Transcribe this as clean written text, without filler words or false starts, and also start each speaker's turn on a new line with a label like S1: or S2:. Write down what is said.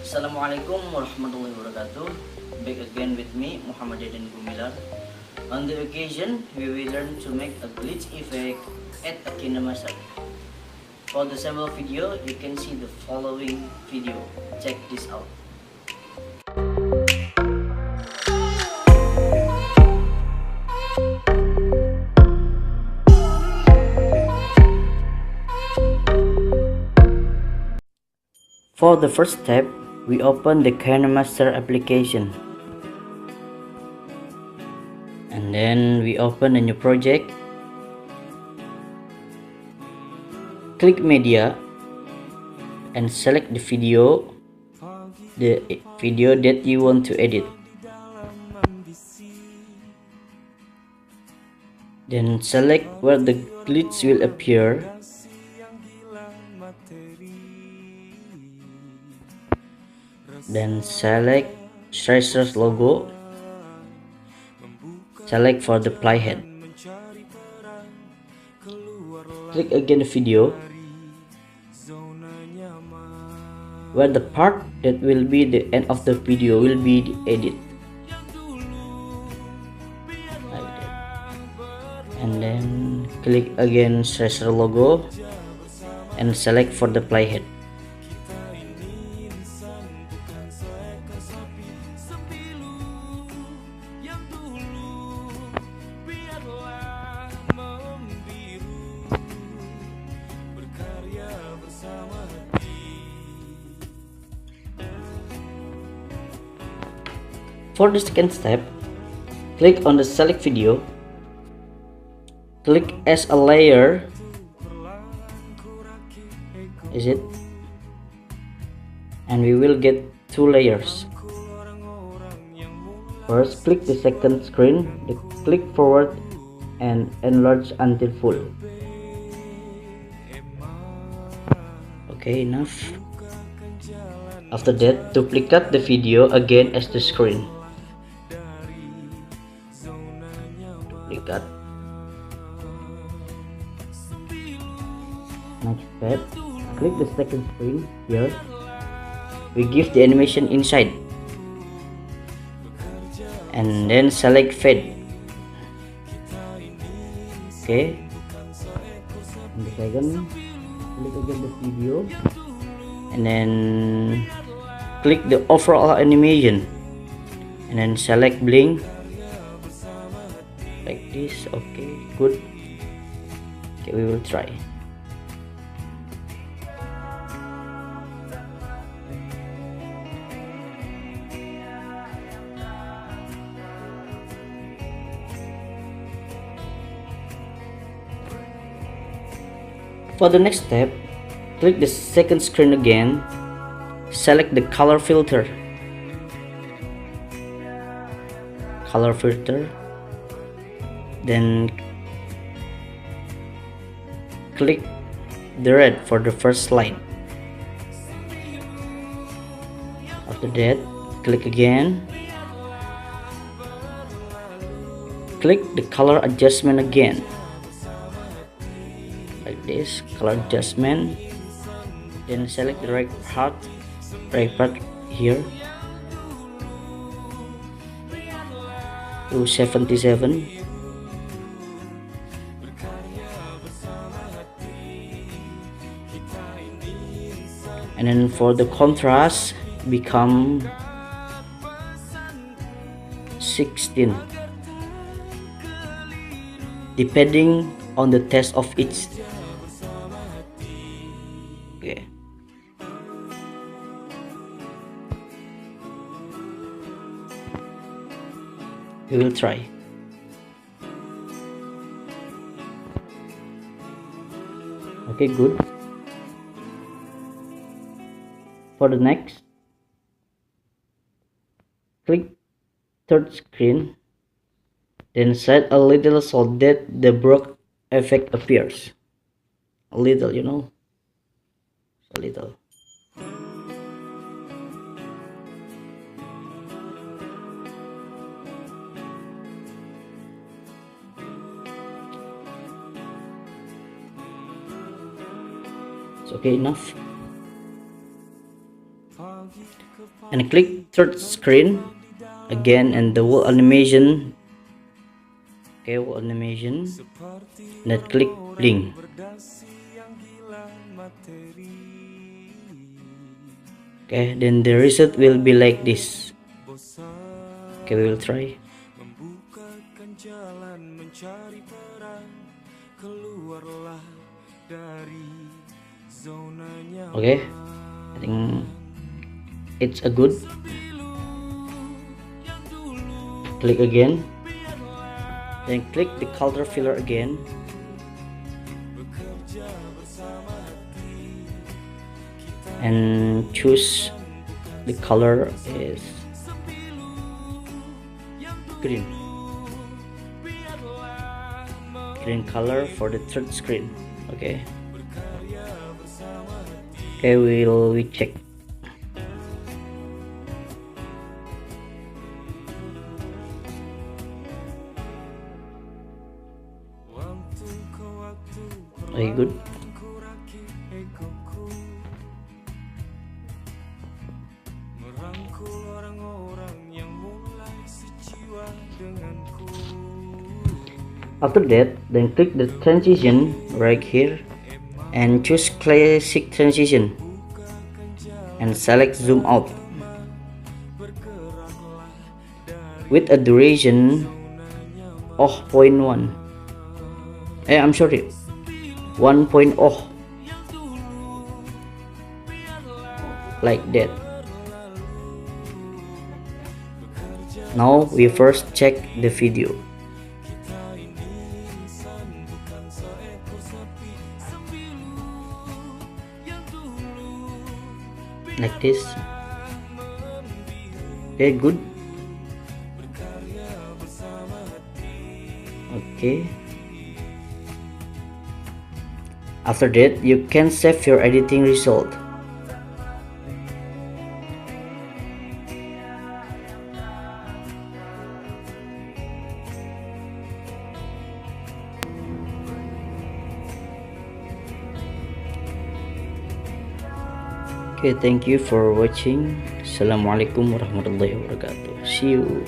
S1: Assalamualaikum warahmatullahi wabarakatuh. Back again with me, Muhamad Deden Gumilar. On the occasion, we will learn to make a glitch effect at a Kinemaster. For the sample video, you can see the following video. Check this out. For the first step, we open the Kinemaster application. And then we open a new project. Click media and select the video that you want to edit. Then select where the glitch will appear. Then select tracer's logo. Select for the playhead. Click again the video, where the part that will be the end of the video will be the edit. Like that. And then click again tracer logo and select for the playhead. For the second step, click on the select video, click as a layer, and we will get two layers. First, click the second screen, click forward and enlarge until full. Okay, enough. After that, duplicate the video again as the screen. Duplicate. Next step, click the second screen here. We give the animation inside. And then select fade. Okay. And the second, click again the video. And then click the overall animation. And then select blink. Like this. Okay, good. Okay, we will try. For the next step, click the second screen again, select the color filter. Then click the red for the first line. After that, click again, click the color adjustment again. Like this, color adjustment. Then select the right part here to 77. And then for the contrast, become 16, depending on the taste of each. Okay. We will try. Okay, good. For the next, click third screen, then set a little so that the broke effect appears. A little, a little. It's okay enough. and click third screen again, and the wall animation. Okay, wall animation, and click blink. Okay, then the result will be like this. Okay, we will try. Okay, I think it's a good. Click again, then click the color filler again, and choose the color is green color for the third screen. Okay, we check. Very good. After that, then click the transition right here and choose classic transition and select zoom out with a duration of 0.1. I'm sorry, 1.0, like that. Now we first check the video. Like this. Okay, good. Okay, after that you can save your editing result. Okay, thank you for watching. Assalamualaikum warahmatullahi wabarakatuh. See you.